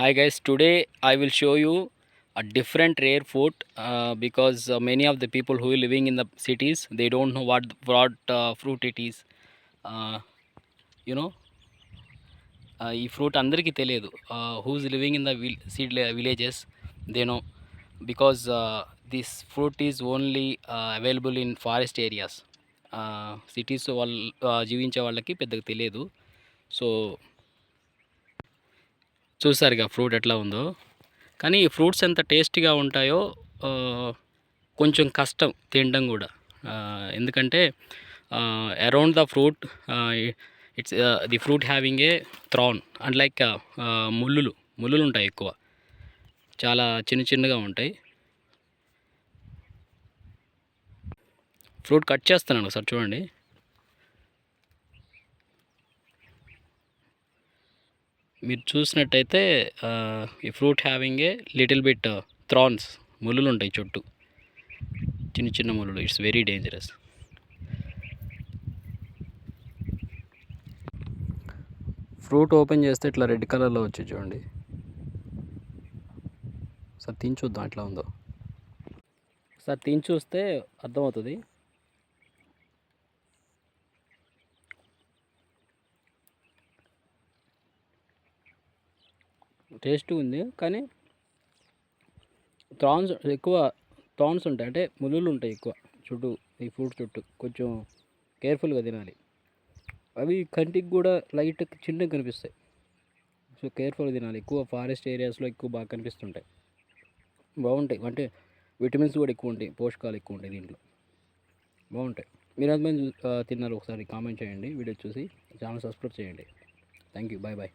Hi guys, today I will show you a different rare food because many of the people who are living in the cities they don't know what fruit it is. Uh, you know, ఈ fruit అందరికీ తెలియదు. Who's living in the villages they know because this fruit is only available in forest areas. Cities వాళ్ళు జీవించే వాళ్ళకి పెద్దగా తెలియదు. So చూసారుగా fruit ఎట్లా ఉందో. కానీ ఈ ఫ్రూట్స్ ఎంత టేస్టీగా ఉంటాయో కొంచెం కష్టం తినడం కూడా. ఎందుకంటే around the fruit it's the fruit having a thorn and like ముళ్ళులు ఉంటాయి ఎక్కువ, చాలా చిన్న చిన్నగా ఉంటాయి. ఫ్రూట్ కట్ చేస్తున్నాను ఒకసారి చూడండి. మీరు చూసినట్టయితే ఈ fruit having a little bit thorns, ముళ్ళులు ఉంటాయి చుట్టూ, చిన్న చిన్న ముళ్ళులు. It's very dangerous. Fruit open చేస్తే ఇట్లా రెడ్ కలర్లో వచ్చి చూడండి. ఒకసారి తిని చూద్దాం ఎట్లా ఉందో. ఒకసారి తిని చూస్తే అర్థమవుతుంది. టేస్ట్ ఉంది కానీ ఎక్కువ థార్న్స్ ఉంటాయి, అంటే ముళ్ళులు ఉంటాయి ఎక్కువ చుట్టూ, ఈ ఫ్రూట్ చుట్టూ. కొంచెం కేర్ఫుల్గా తినాలి. అవి కంటికి కూడా లైట్ చిన్నగా కనిపిస్తాయి. సో కేర్ఫుల్గా తినాలి. ఎక్కువ ఫారెస్ట్ ఏరియాస్లో ఎక్కువ బాగా కనిపిస్తుంటాయి. బాగుంటాయి, అంటే విటమిన్స్ కూడా ఎక్కువ ఉంటాయి, పోషకాలు ఎక్కువ ఉంటాయి దీంట్లో. బాగుంటాయి. మీరు ఎంతమంది తిన్నారు ఒకసారి కామెంట్ చేయండి. వీడియో చూసి ఛానల్ సబ్స్క్రైబ్ చేయండి. Thank you. Bye bye.